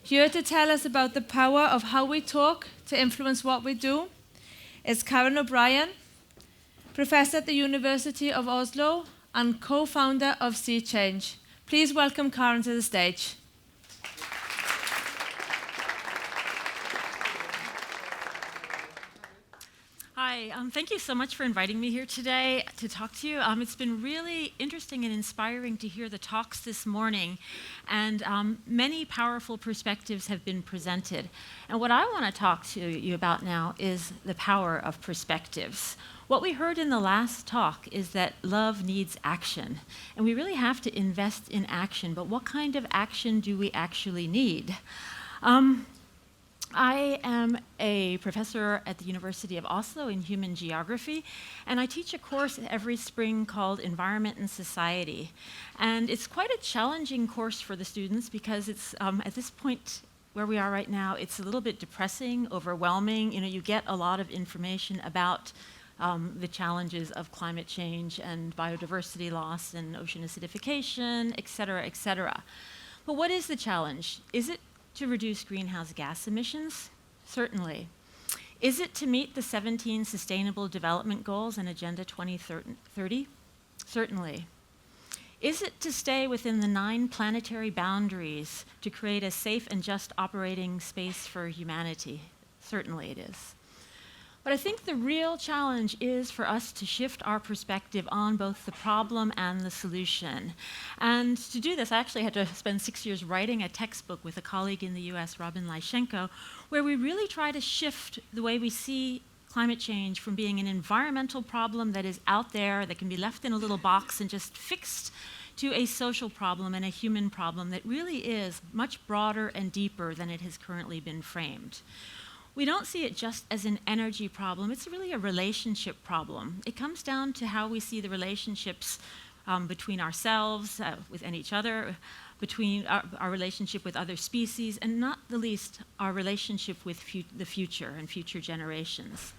Here to tell us about the power of how we talk to influence what we do is Karen O'Brien, professor at the University of Oslo and co-founder of cCHANGE. Please welcome Karen to the stage. Hi, thank you so much for inviting me here today to talk to you. It's been really interesting and inspiring to hear the talks this morning, and many powerful perspectives have been presented. And what I want to talk to you about now is the power of perspectives. What we heard in the last talk is that love needs action, and we really have to invest in action, but what kind of action do we actually need? I am a professor at the University of Oslo in human geography, and I teach a course every spring called Environment and Society. And it's quite a challenging course for the students because it's, at this point where we are right now, it's a little bit depressing, overwhelming. You know, you get a lot of information about the challenges of climate change and biodiversity loss and ocean acidification, et cetera, et cetera. But what is the challenge? Is it to reduce greenhouse gas emissions? Certainly. Is it to meet the 17 Sustainable Development Goals and Agenda 2030? Certainly. Is it to stay within the 9 planetary boundaries to create a safe and just operating space for humanity? Certainly it is. But I think the real challenge is for us to shift our perspective on both the problem and the solution. And to do this, I actually had to spend 6 years writing a textbook with a colleague in the US, Robin Lyshenko, where we really try to shift the way we see climate change from being an environmental problem that is out there, that can be left in a little box and just fixed, to a social problem and a human problem that really is much broader and deeper than it has currently been framed. We don't see it just as an energy problem. It's really a relationship problem. It comes down to how we see the relationships between ourselves and each other, between our relationship with other species, and not the least, our relationship with the future and future generations.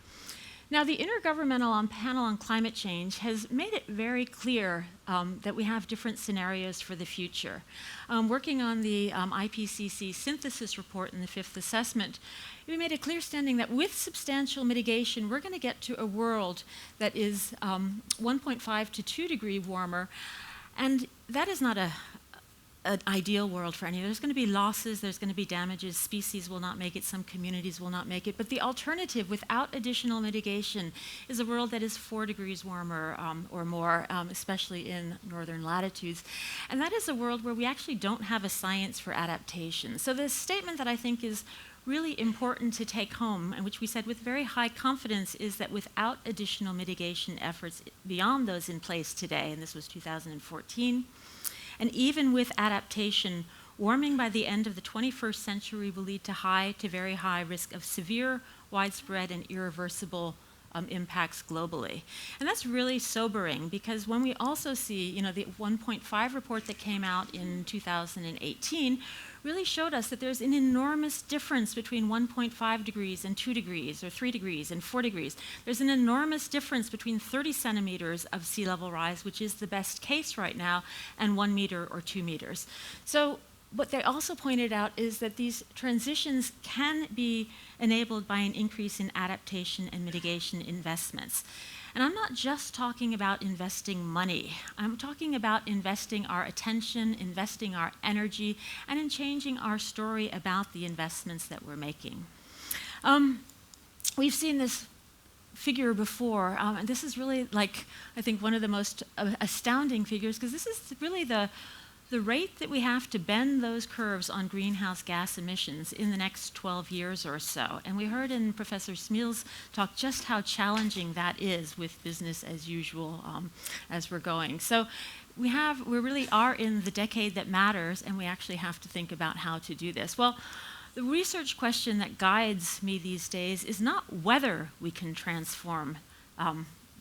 Now, the Intergovernmental Panel on Climate Change has made it very clear that we have different scenarios for the future. Working on the IPCC synthesis report in the 5th assessment, we made a clear standing that with substantial mitigation, we're going to get to a world that is 1.5 to 2 degrees warmer, and that is not an ideal world for any. There's going to be losses, there's going to be damages, species will not make it, some communities will not make it, but the alternative without additional mitigation is a world that is 4 degrees warmer or more, especially in northern latitudes. And that is a world where we actually don't have a science for adaptation. So the statement that I think is really important to take home, and which we said with very high confidence, is that without additional mitigation efforts beyond those in place today, and this was 2014, and even with adaptation, warming by the end of the 21st century will lead to high to very high risk of severe, widespread, and irreversible impacts globally. And that's really sobering, because when we also see, you know, the 1.5 report that came out in 2018 really showed us that there's an enormous difference between 1.5 degrees and 2 degrees, or 3 degrees and 4 degrees. There's an enormous difference between 30 centimeters of sea level rise, which is the best case right now, and 1 meter or 2 meters. So what they also pointed out is that these transitions can be enabled by an increase in adaptation and mitigation investments. And I'm not just talking about investing money. I'm talking about investing our attention, investing our energy, and in changing our story about the investments that we're making. We've seen this figure before, and this is really, like, I think one of the most astounding figures, because this is really the rate that we have to bend those curves on greenhouse gas emissions in the next 12 years or so. And we heard in Professor Smeal's talk just how challenging that is with business as usual as we're going. So we really are in the decade that matters, and we actually have to think about how to do this. Well, the research question that guides me these days is not whether we can transform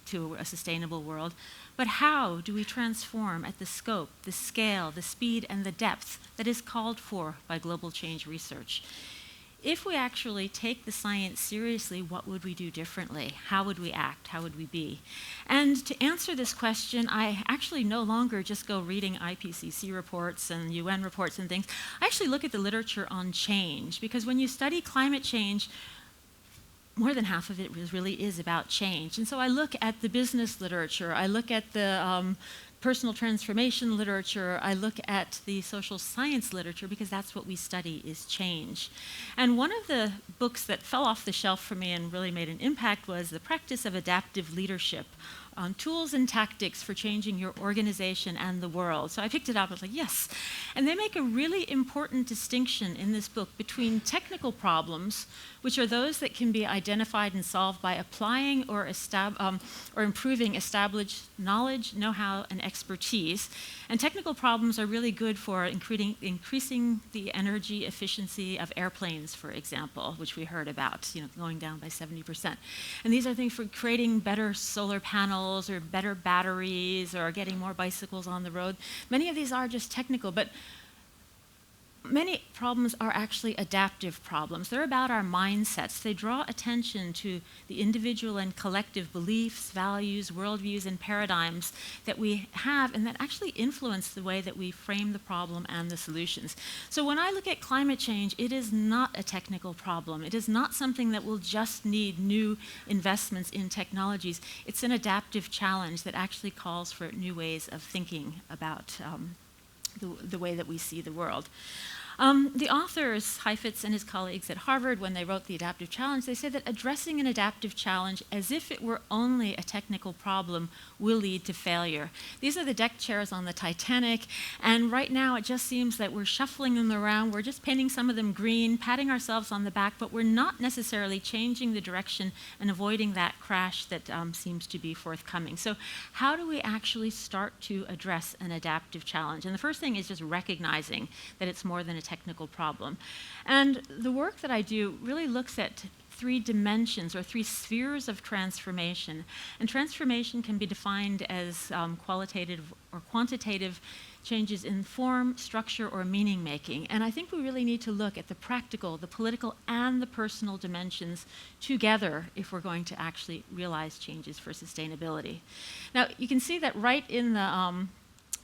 to a sustainable world, but how do we transform at the scope, the scale, the speed, and the depth that is called for by global change research? if we actually take the science seriously, what would we do differently? How would we act? How would we be? And to answer this question, I actually no longer just go reading IPCC reports and UN reports and things. I actually look at the literature on change, because when you study climate change, more than half of it really is about change. And so I look at the business literature, I look at the personal transformation literature, I look at the social science literature, because that's what we study, is change. And one of the books that fell off the shelf for me and really made an impact was The Practice of Adaptive Leadership, on tools and tactics for changing your organization and the world. So I picked it up, I was like, yes. And they make a really important distinction in this book between technical problems, which are those that can be identified and solved by applying or improving established knowledge, know-how, and expertise. And technical problems are really good for increasing the energy efficiency of airplanes, for example, which we heard about, going down by 70%. And these are things for creating better solar panels or better batteries or getting more bicycles on the road. Many of these are just technical, but many problems are actually adaptive problems. They're about our mindsets. They draw attention to the individual and collective beliefs, values, worldviews, and paradigms that we have and that actually influence the way that we frame the problem and the solutions. So when I look at climate change, it is not a technical problem. It is not something that will just need new investments in technologies. It's an adaptive challenge that actually calls for new ways of thinking about the way that we see the world. The authors, Heifetz and his colleagues at Harvard, when they wrote The Adaptive Challenge, they said that addressing an adaptive challenge as if it were only a technical problem will lead to failure. These are the deck chairs on the Titanic, and right now it just seems that we're shuffling them around, we're just painting some of them green, patting ourselves on the back, but we're not necessarily changing the direction and avoiding that crash that seems to be forthcoming. So how do we actually start to address an adaptive challenge? And the first thing is just recognizing that it's more than a technical problem. And the work that I do really looks at three dimensions or three spheres of transformation. And transformation can be defined as qualitative or quantitative changes in form, structure, or meaning making. And I think we really need to look at the practical, the political, and the personal dimensions together if we're going to actually realize changes for sustainability. Now, you can see that right in the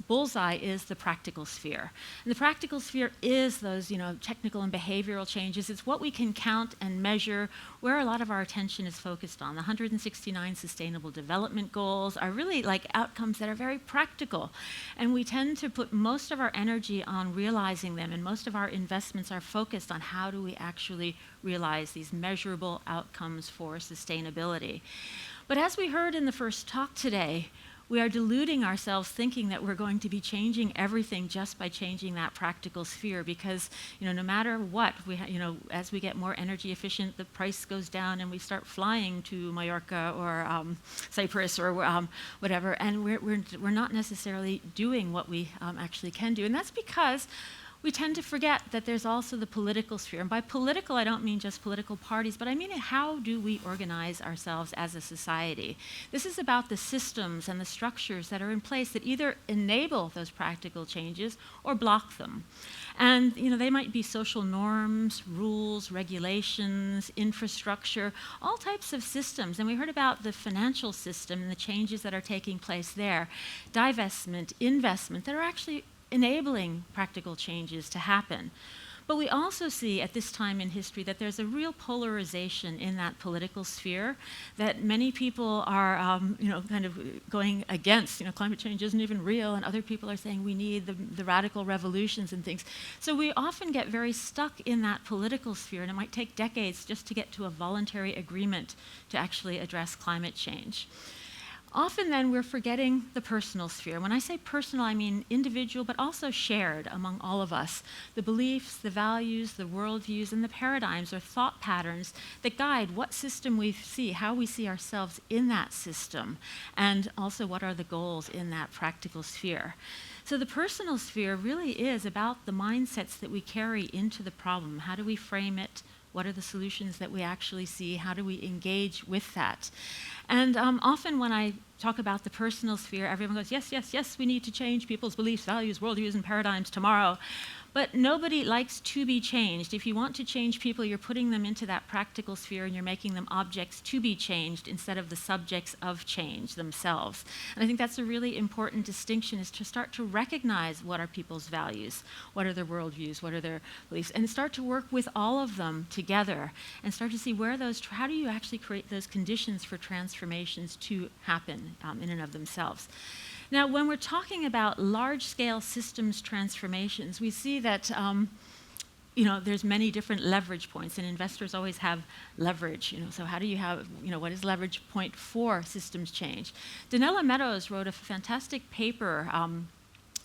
bullseye is the practical sphere. And the practical sphere is those, technical and behavioral changes. It's what we can count and measure, where a lot of our attention is focused on. The 169 Sustainable Development Goals are really like outcomes that are very practical. And we tend to put most of our energy on realizing them, and most of our investments are focused on how do we actually realize these measurable outcomes for sustainability. But as we heard in the first talk today, we are deluding ourselves thinking that we're going to be changing everything just by changing that practical sphere, because no matter what, as we get more energy efficient, the price goes down and we start flying to Mallorca or Cyprus or whatever, and we're not necessarily doing what we actually can do. And that's because we tend to forget that there's also the political sphere. And by political, I don't mean just political parties, but I mean how do we organize ourselves as a society? This is about the systems and the structures that are in place that either enable those practical changes or block them. And they might be social norms, rules, regulations, infrastructure, all types of systems. And we heard about the financial system and the changes that are taking place there, divestment, investment, that are actually enabling practical changes to happen. But we also see at this time in history that there's a real polarization in that political sphere, that many people are kind of going against, climate change isn't even real, and other people are saying we need the radical revolutions and things. So we often get very stuck in that political sphere, and it might take decades just to get to a voluntary agreement to actually address climate change. Often then we're forgetting the personal sphere. When I say personal, I mean individual, but also shared among all of us. The beliefs, the values, the worldviews, and the paradigms or thought patterns that guide what system we see, how we see ourselves in that system, and also what are the goals in that practical sphere. So the personal sphere really is about the mindsets that we carry into the problem. How do we frame it? What are the solutions that we actually see? How do we engage with that? And often when I talk about the personal sphere, everyone goes, yes, yes, yes, we need to change people's beliefs, values, worldviews, and paradigms tomorrow. But nobody likes to be changed. If you want to change people, you're putting them into that practical sphere and you're making them objects to be changed instead of the subjects of change themselves. And I think that's a really important distinction, is to start to recognize what are people's values, what are their worldviews, what are their beliefs, and start to work with all of them together and start to see where those, how do you actually create those conditions for transformations to happen in and of themselves. Now, when we're talking about large-scale systems transformations, we see that there's many different leverage points, and investors always have leverage. So how do you have, what is leverage point for systems change? Donella Meadows wrote a fantastic paper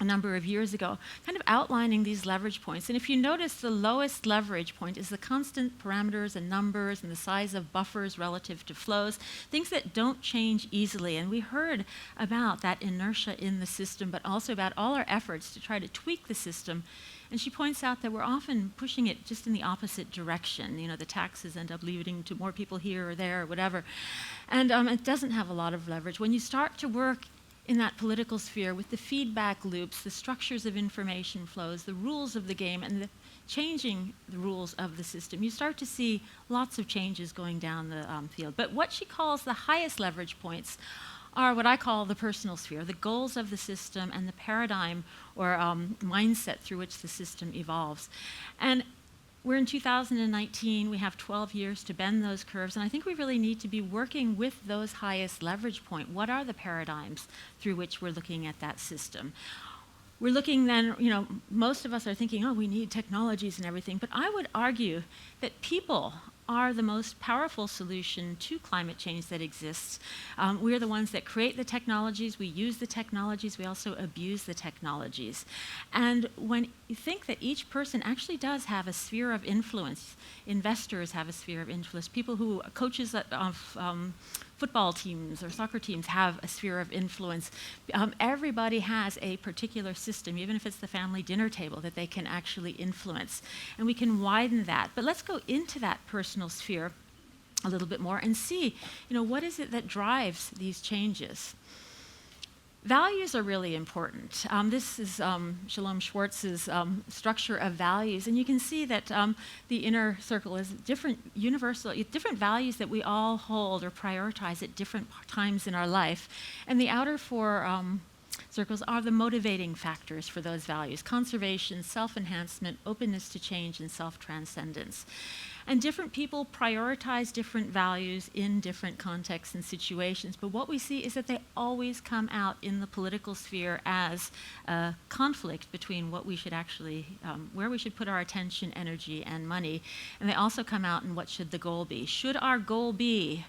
a number of years ago, kind of outlining these leverage points. And if you notice, the lowest leverage point is the constant parameters and numbers and the size of buffers relative to flows, things that don't change easily. And we heard about that inertia in the system, but also about all our efforts to try to tweak the system. And she points out that we're often pushing it just in the opposite direction. The taxes end up leading to more people here or there or whatever. And it doesn't have a lot of leverage. When you start to work in that political sphere with the feedback loops, the structures of information flows, the rules of the game, and the changing the rules of the system, you start to see lots of changes going down the field. But what she calls the highest leverage points are what I call the personal sphere, the goals of the system and the paradigm or mindset through which the system evolves. And we're in 2019, we have 12 years to bend those curves, and I think we really need to be working with those highest leverage point. What are the paradigms through which we're looking at that system? We're looking then, most of us are thinking, oh, we need technologies and everything, but I would argue that people are the most powerful solution to climate change that exists. We're the ones that create the technologies, we use the technologies, we also abuse the technologies. And when you think that each person actually does have a sphere of influence, investors have a sphere of influence, people who, coaches of football teams or soccer teams have a sphere of influence. Everybody has a particular system, even if it's the family dinner table, that they can actually influence. And we can widen that. But let's go into that personal sphere a little bit more and see, what is it that drives these changes? Values are really important. This is Shalom Schwartz's structure of values, and you can see that the inner circle is different values that we all hold or prioritize at different times in our life, and the outer four circles are the motivating factors for those values: conservation, self-enhancement, openness to change, and self-transcendence. And different people prioritize different values in different contexts and situations, but what we see is that they always come out in the political sphere as a conflict between what we should actually, where we should put our attention, energy, and money, and they also come out in what should the goal be. Should our goal be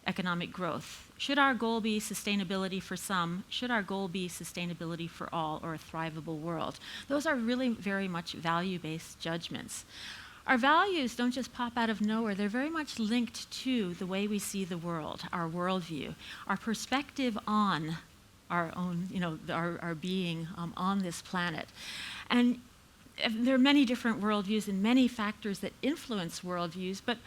economic growth? Should our goal be sustainability for some? Should our goal be sustainability for all, or a thrivable world? Those are really very much value-based judgments. Our values don't just pop out of nowhere. They're very much linked to the way we see the world, our worldview, our perspective on our own, our being on this planet. And there are many different worldviews and many factors that influence worldviews, but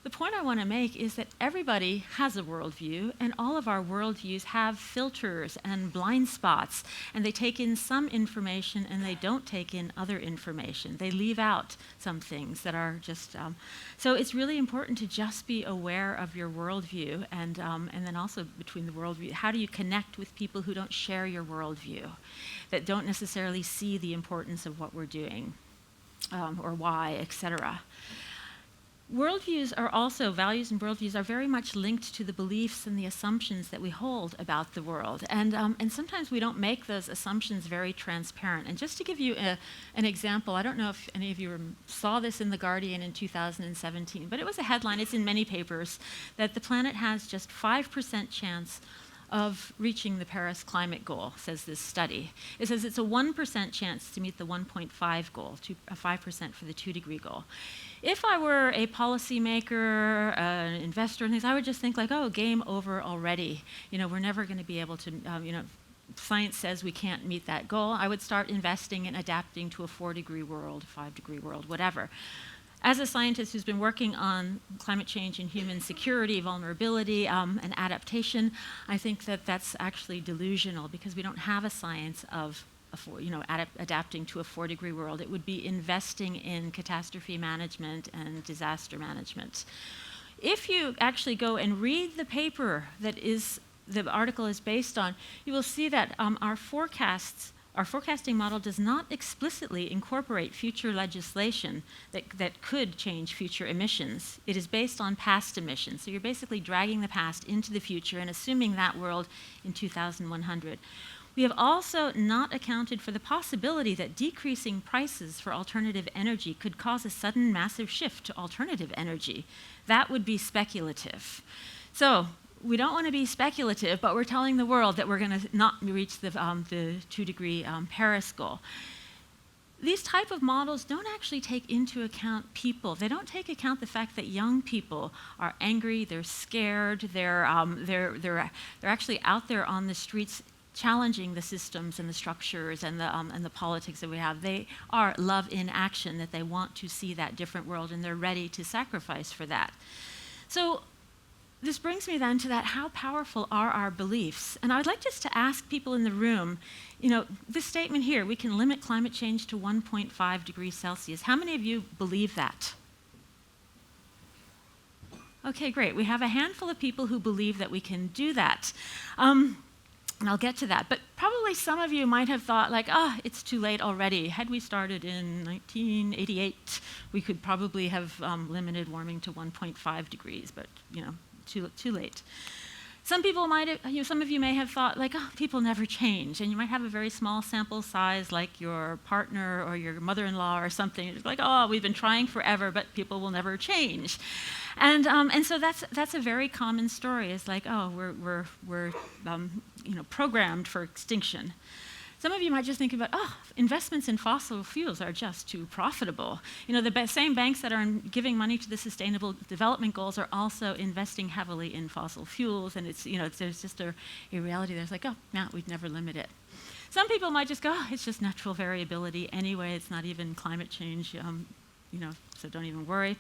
the point I want to make is that everybody has a worldview, and all of our worldviews have filters and blind spots, and they take in some information and they don't take in other information. They leave out some things that are just, so it's really important to just be aware of your worldview, and then also between the worldview, how do you connect with people who don't share your worldview, that don't necessarily see the importance of what we're doing, or why, etc. Worldviews are also, values and worldviews are very much linked to the beliefs and the assumptions that we hold about the world. And sometimes we don't make those assumptions very transparent. And just to give you an example, I don't know if any of you saw this in The Guardian in 2017, but it was a headline, it's in many papers, that the planet has just 5% chance of reaching the Paris climate goal, says this study. It says it's a 1% chance to meet the 1.5 goal, 5% for the 2-degree goal. If I were a policymaker, an investor, and things, I would just think like, oh, game over already. We're never going to be able to, science says we can't meet that goal. I would start investing and adapting to a 4-degree world, 5-degree world, whatever. As a scientist who's been working on climate change and human security, vulnerability, and adaptation, I think that that's actually delusional, because we don't have a science of adapting to a 4-degree world. It would be investing in catastrophe management and disaster management. If you actually go and read the paper that the article is based on, you will see that our forecasting model does not explicitly incorporate future legislation that could change future emissions. It is based on past emissions. So you're basically dragging the past into the future and assuming that world in 2100. We have also not accounted for the possibility that decreasing prices for alternative energy could cause a sudden massive shift to alternative energy. That would be speculative. So we don't want to be speculative, but we're telling the world that we're going to not reach the 2-degree Paris goal. These type of models don't actually take into account people. They don't take account the fact that young people are angry, they're scared, they're actually out there on the streets challenging the systems and the structures and the politics that we have. They are love in action, that they want to see that different world and they're ready to sacrifice for that. So this brings me then to that, how powerful are our beliefs? And I would like just to ask people in the room, this statement here, we can limit climate change to 1.5 degrees Celsius. How many of you believe that? Okay, great. We have a handful of people who believe that we can do that. And I'll get to that. But probably some of you might have thought, like, it's too late already. Had we started in 1988, we could probably have limited warming to 1.5 degrees, but, too late. Some people might have, some of you may have thought, like, people never change. And you might have a very small sample size, like your partner or your mother-in-law or something. It's like, we've been trying forever, but people will never change. And so that's a very common story. It's like, we're programmed for extinction. Some of you might just think about, investments in fossil fuels are just too profitable. The same banks that are giving money to the Sustainable Development Goals are also investing heavily in fossil fuels, and there's just a reality there's like, we'd never limit it. Some people might just go, it's just natural variability anyway, it's not even climate change, so don't even worry.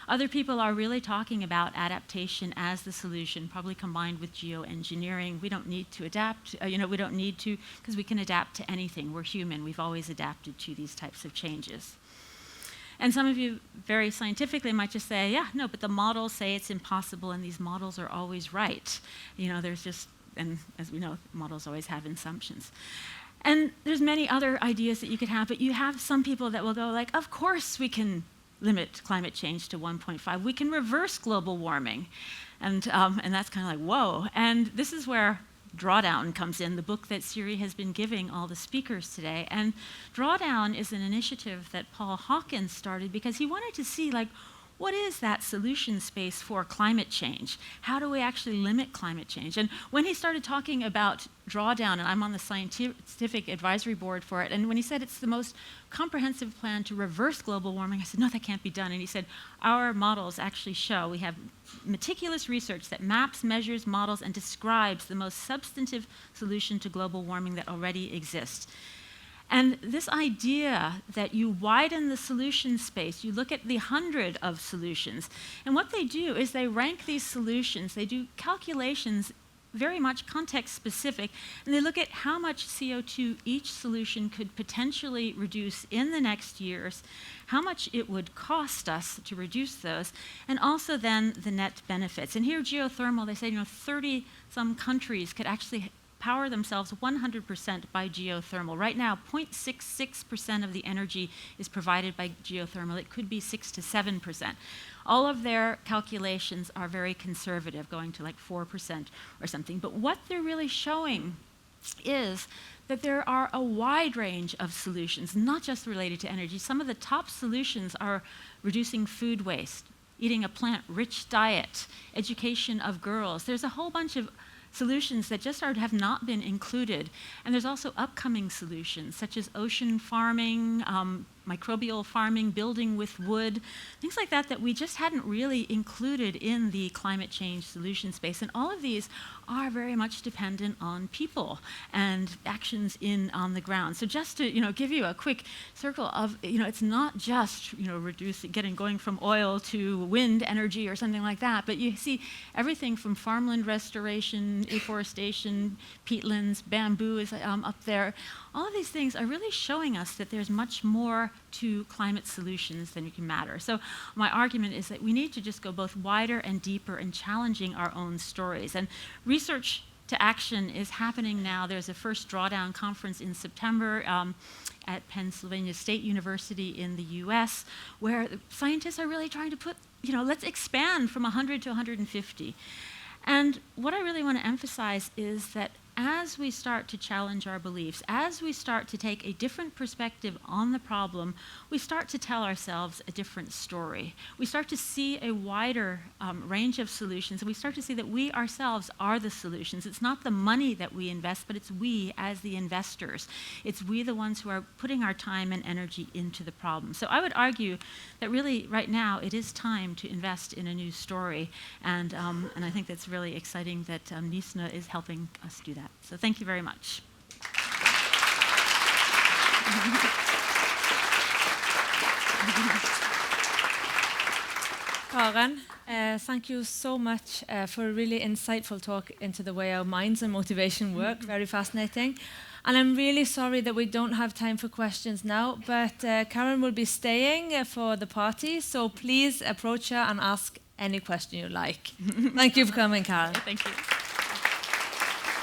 Other people are really talking about adaptation as the solution, probably combined with geoengineering. We don't need to adapt, we don't need to, because we can adapt to anything. We're human, we've always adapted to these types of changes. And some of you very scientifically might just say, but the models say it's impossible and these models are always right. And as we know, models always have assumptions. And there's many other ideas that you could have, but you have some people that will go like, of course we can limit climate change to 1.5. We can reverse global warming. And that's kind of like, whoa. And this is where Drawdown comes in, the book that Siri has been giving all the speakers today. And Drawdown is an initiative that Paul Hawkins started because he wanted to see, like, what is that solution space for climate change? How do we actually limit climate change? And when he started talking about Drawdown, and I'm on the scientific advisory board for it, and when he said it's the most comprehensive plan to reverse global warming, I said, no, that can't be done. And he said, our models actually show, we have meticulous research that maps, measures, models, and describes the most substantive solution to global warming that already exists. And this idea that you widen the solution space, you look at the 100 of solutions, and what they do is they rank these solutions, they do calculations very much context specific, and they look at how much CO2 each solution could potentially reduce in the next years, how much it would cost us to reduce those, and also then the net benefits. And here geothermal, they say 30-some countries could actually power themselves 100% by geothermal. Right now, 0.66% of the energy is provided by geothermal. It could be 6 to 7%. All of their calculations are very conservative, going to like 4% or something. But what they're really showing is that there are a wide range of solutions, not just related to energy. Some of the top solutions are reducing food waste, eating a plant-rich diet, education of girls. There's a whole bunch of solutions that just have not been included. And there's also upcoming solutions, such as ocean farming, microbial farming, building with wood, things like that we just hadn't really included in the climate change solution space. And all of these are very much dependent on people and actions on the ground. So just to give you a quick circle of, it's not just going from oil to wind energy or something like that, but you see everything from farmland restoration, afforestation, peatlands, bamboo is up there. All of these things are really showing us that there's much more to climate solutions than can matter. So my argument is that we need to just go both wider and deeper in challenging our own stories. And research to action is happening now. There's a first drawdown conference in September at Pennsylvania State University in the US, where the scientists are really trying to put, let's expand from 100 to 150. And what I really want to emphasize is that as we start to challenge our beliefs, as we start to take a different perspective on the problem, we start to tell ourselves a different story. We start to see a wider range of solutions, and we start to see that we ourselves are the solutions. It's not the money that we invest, but it's we as the investors. It's we the ones who are putting our time and energy into the problem. So I would argue that really right now it is time to invest in a new story, and I think that's really exciting that Nysnø is helping us do that. So thank you very much. Karen, thank you so much for a really insightful talk into the way our minds and motivation work. Very fascinating. And I'm really sorry that we don't have time for questions now, but Karen will be staying for the party, so please approach her and ask any question you like. Thank you for coming, Karen. Thank you.